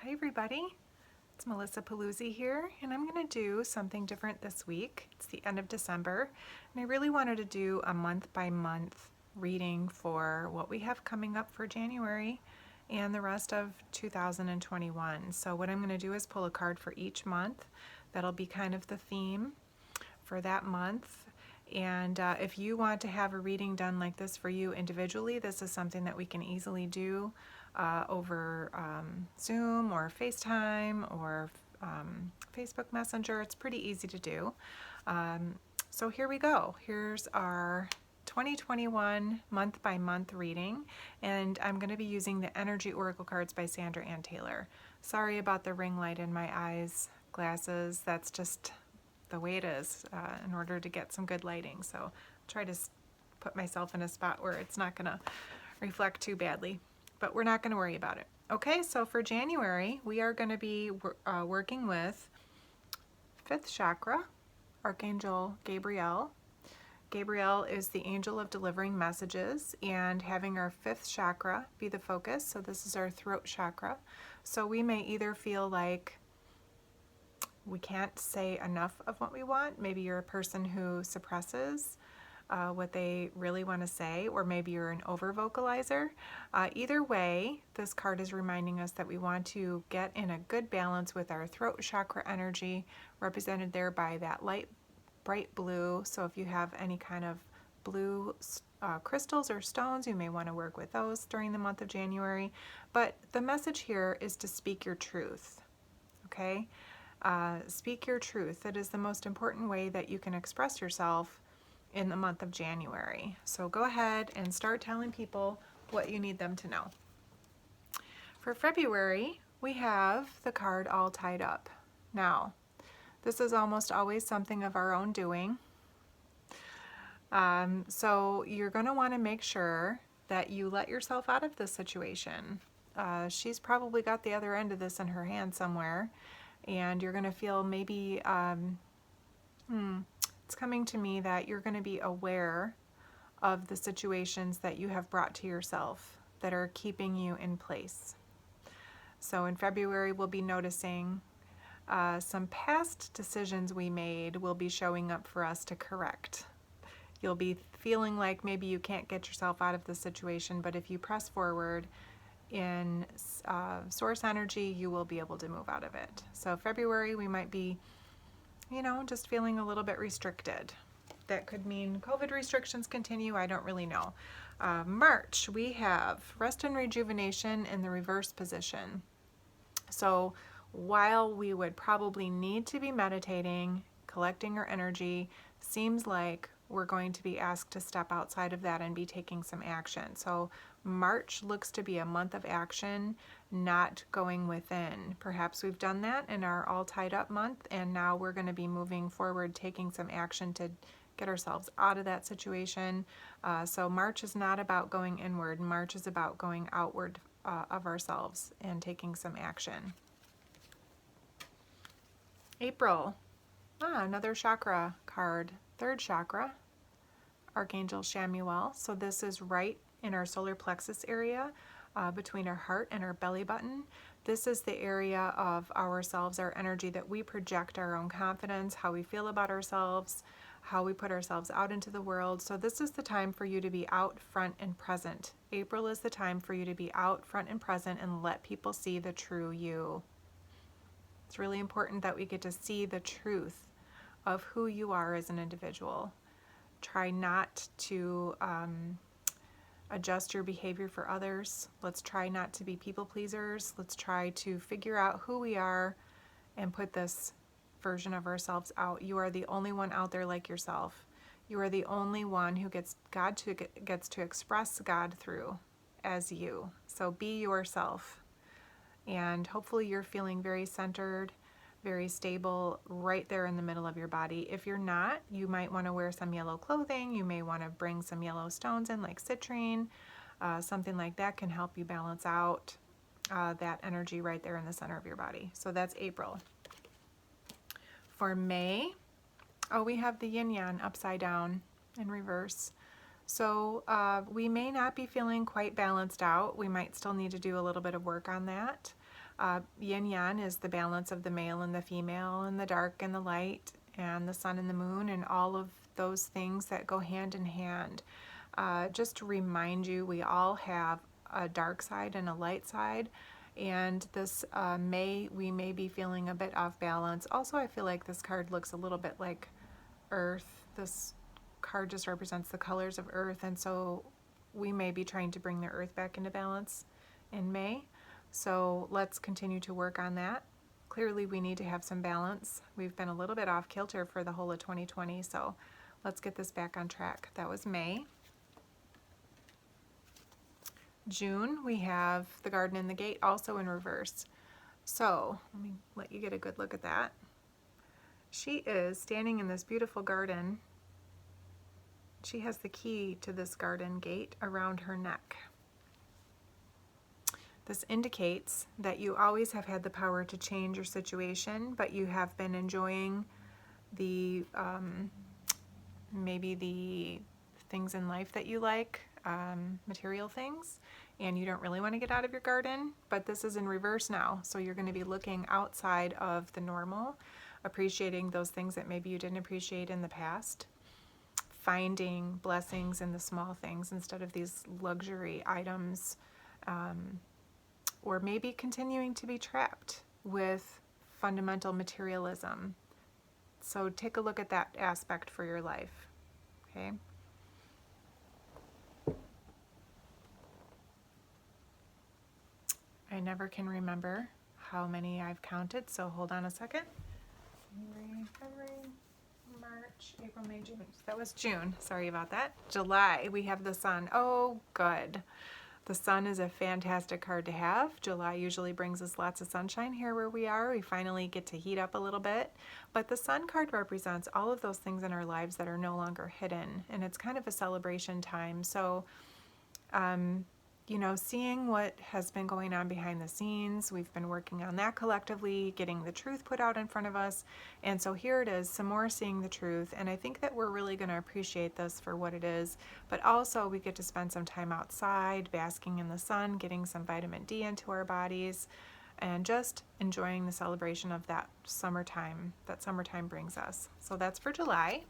Hi everybody, it's Melissa Paluzzi here, and I'm going to do something different this week. It's the end of December, and I really wanted to do a month by month reading for what we have coming up for January and the rest of 2021. So what I'm going to do is pull a card for each month. That'll be kind of the theme for that month. And if you want to have a reading done like this for you individually, this is something that we can easily do over Zoom or FaceTime or Facebook Messenger. It's pretty easy to do. So here we go. Here's our 2021 month by month reading, and I'm going to be using the Energy Oracle cards by Sandra Ann Taylor. Sorry about the ring light in my eyes, glasses. That's just the way it is in order to get some good lighting. So I'll try to put myself in a spot where it's not going to reflect too badly, but we're not going to worry about it. Okay, so for January, we are going to be working with 5th chakra, Archangel Gabriel. Gabriel is the angel of delivering messages and having our 5th chakra be the focus. So this is our throat chakra. So we may either feel like we can't say enough of what we want. Maybe you're a person who suppresses what they really want to say, or maybe you're an over vocalizer. Either way, this card is reminding us that we want to get in a good balance with our throat chakra energy, represented there by that light bright blue. So if you have any kind of blue crystals or stones, you may want to work with those during the month of January. But the message here is to speak your truth. Okay? Speak your truth. That is the most important way that you can express yourself in the month of January. So go ahead and start telling people what you need them to know. For February, we have the card All Tied Up. Now, this is almost always something of our own doing. So you're going to want to make sure that you let yourself out of this situation. She's probably got the other end of this in her hand somewhere, and you're going to feel maybe, it's coming to me that you're going to be aware of the situations that you have brought to yourself that are keeping you in place. So in February, we'll be noticing some past decisions we made will be showing up for us to correct. You'll be feeling like maybe you can't get yourself out of the situation, but if you press forward in source energy, you will be able to move out of it. So February, we might be, just feeling a little bit restricted. That could mean COVID restrictions continue. I don't really know. March, we have rest and rejuvenation in the reverse position. So while we would probably need to be meditating, collecting our energy, seems like we're going to be asked to step outside of that and be taking some action. So March looks to be a month of action, not going within. Perhaps we've done that in our All Tied Up month, and now we're going to be moving forward, taking some action to get ourselves out of that situation. So March is not about going inward. March is about going outward of ourselves and taking some action. April, another chakra card, 3rd chakra, Archangel Chamuel. So this is right in our solar plexus area, between our heart and our belly button. This is the area of ourselves, our energy that we project our own confidence, how we feel about ourselves, how we put ourselves out into the world. So this is the time for you to be out front and present. April is the time for you to be out front and present and let people see the true you. It's really important that we get to see the truth of who you are as an individual. Try not to adjust your behavior for others. Let's try not to be people pleasers. Let's try to figure out who we are and put this version of ourselves out. You are the only one out there like yourself. You are the only one who gets to express God through as you. So be yourself. And hopefully you're feeling very centered, very stable right there in the middle of your body. If you're not, you might want to wear some yellow clothing. You may want to bring some yellow stones in, like citrine. Something like that can help you balance out that energy right there in the center of your body. So that's April. For May, we have the yin-yang upside down in reverse. So we may not be feeling quite balanced out. We might still need to do a little bit of work on that. Yin yang is the balance of the male and the female, and the dark and the light, and the sun and the moon, and all of those things that go hand in hand. Just to remind you, we all have a dark side and a light side, and this we may be feeling a bit off balance. Also, I feel like this card looks a little bit like Earth. This card just represents the colors of Earth, and so we may be trying to bring the Earth back into balance in May. So let's continue to work on that. Clearly we need to have some balance. We've been a little bit off kilter for the whole of 2020, so let's get this back on track. That was May. June, we have the Garden and the Gate also in reverse. So let me let you get a good look at that. She is standing in this beautiful garden. She has the key to this garden gate around her neck. This indicates that you always have had the power to change your situation, but you have been enjoying the maybe the things in life that you like, material things, and you don't really want to get out of your garden. But this is in reverse now, so you're going to be looking outside of the normal, appreciating those things that maybe you didn't appreciate in the past, finding blessings in the small things instead of these luxury items. Or maybe continuing to be trapped with fundamental materialism. So take a look at that aspect for your life, okay? I never can remember how many I've counted, so hold on a second. January, February, March, April, May, June. That was June. Sorry about that. July, we have the sun. Oh, good. The sun is a fantastic card to have. July usually brings us lots of sunshine here where we are. We finally get to heat up a little bit. But the sun card represents all of those things in our lives that are no longer hidden. And it's kind of a celebration time. So, you know, seeing what has been going on behind the scenes, we've been working on that collectively, getting the truth put out in front of us. And so here it is, some more seeing the truth. And I think that we're really going to appreciate this for what it is. But also we get to spend some time outside, basking in the sun, getting some vitamin D into our bodies, and just enjoying the celebration of that summertime brings us. So that's for July.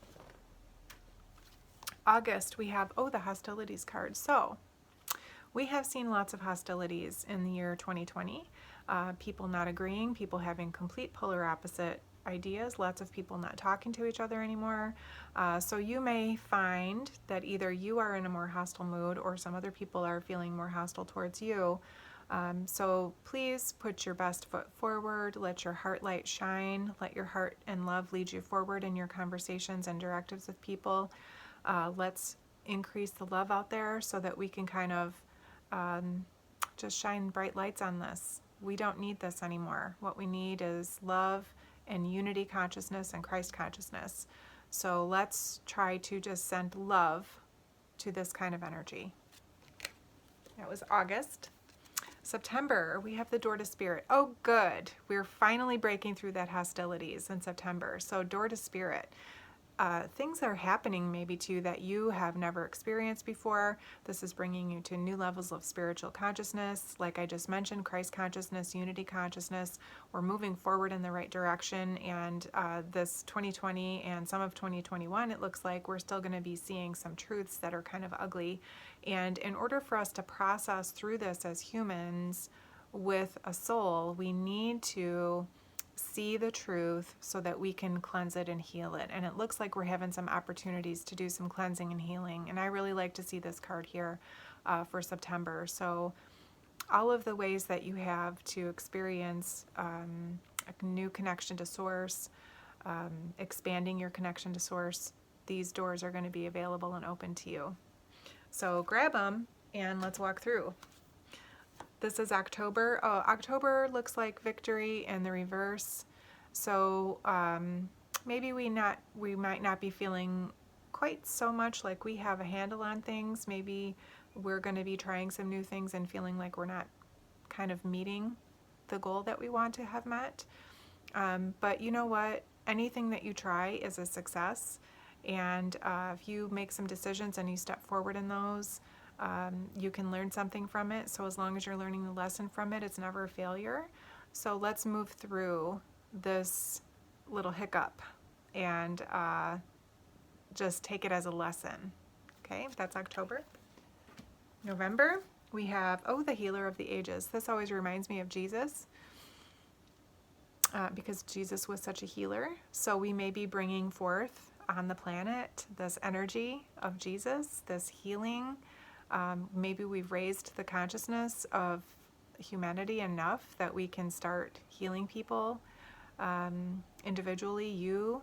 August, we have, the hostilities card. So we have seen lots of hostilities in the year 2020. People not agreeing, people having complete polar opposite ideas, lots of people not talking to each other anymore. So you may find that either you are in a more hostile mood or some other people are feeling more hostile towards you. So please put your best foot forward, let your heart light shine, let your heart and love lead you forward in your conversations and directives with people. Let's increase the love out there so that we can kind of just shine bright lights on this. We don't need this anymore. What we need is love and unity consciousness and Christ consciousness. So let's try to just send love to this kind of energy. That was August. September, we have the door to spirit. Oh, good. We're finally breaking through that hostilities in September. So door to spirit. Things are happening maybe too that you have never experienced before. This is bringing you to new levels of spiritual consciousness. Like I just mentioned, Christ consciousness, unity consciousness. We're moving forward in the right direction. And this 2020 and some of 2021, it looks like we're still going to be seeing some truths that are kind of ugly. And in order for us to process through this as humans with a soul, we need to see the truth so that we can cleanse it and heal it. And it looks like we're having some opportunities to do some cleansing and healing. And I really like to see this card here for September. So all of the ways that you have to experience a new connection to Source, expanding your connection to Source, these doors are going to be available and open to you. So grab them and let's walk through. This is October. October looks like victory in the reverse. So maybe we might not be feeling quite so much like we have a handle on things. Maybe we're going to be trying some new things and feeling like we're not kind of meeting the goal that we want to have met. But you know what? Anything that you try is a success. And if you make some decisions and you step forward in those, you can learn something from it. So as long as you're learning the lesson from it, it's never a failure. So let's move through this little hiccup and just take it as a lesson. Okay, that's October. November, we have, the healer of the ages. This always reminds me of Jesus because Jesus was such a healer. So we may be bringing forth on the planet this energy of Jesus, this healing. Maybe we've raised the consciousness of humanity enough that we can start healing people. Individually, you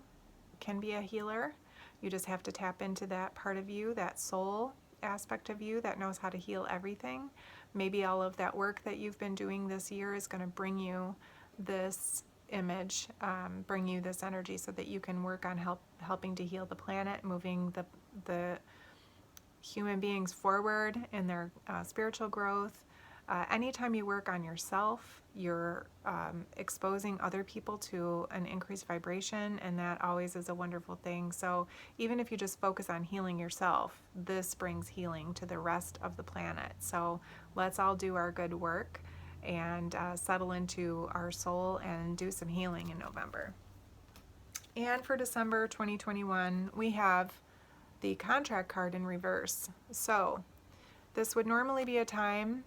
can be a healer. You just have to tap into that part of you, that soul aspect of you that knows how to heal everything. Maybe all of that work that you've been doing this year is going to bring you this image, bring you this energy so that you can work on helping to heal the planet, moving the human beings forward in their spiritual growth. Anytime you work on yourself, you're exposing other people to an increased vibration, and that always is a wonderful thing. So even if you just focus on healing yourself, this brings healing to the rest of the planet. So let's all do our good work and settle into our soul and do some healing in November. And for December 2021, we have the contract card in reverse. So this would normally be a time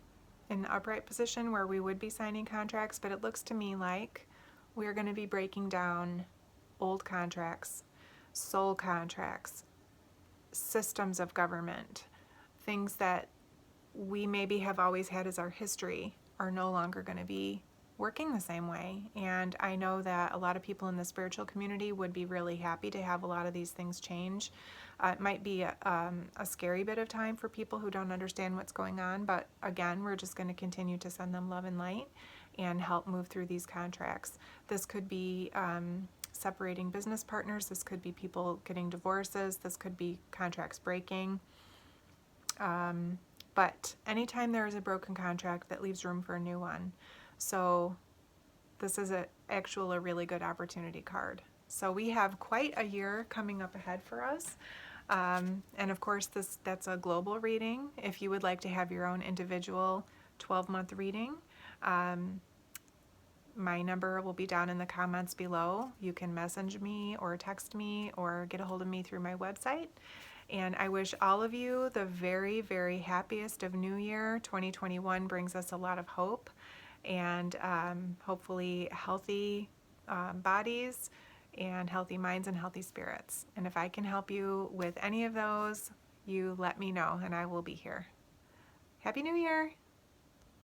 in upright position where we would be signing contracts, but it looks to me like we're going to be breaking down old contracts, soul contracts, systems of government, things that we maybe have always had as our history are no longer going to be working the same way. And I know that a lot of people in the spiritual community would be really happy to have a lot of these things change. It might be a scary bit of time for people who don't understand what's going on, but again, we're just going to continue to send them love and light and help move through these contracts. This could be separating business partners. This could be people getting divorces. This could be contracts breaking. But anytime there is a broken contract, that leaves room for a new one. So this is a really good opportunity card. So we have quite a year coming up ahead for us. And of course, that's a global reading. If you would like to have your own individual 12-month reading, my number will be down in the comments below. You can message me or text me or get a hold of me through my website. And I wish all of you the very, very happiest of New Year. 2021 brings us a lot of hope and hopefully healthy bodies and healthy minds and healthy spirits. And if I can help you with any of those, you let me know and I will be here. Happy New Year!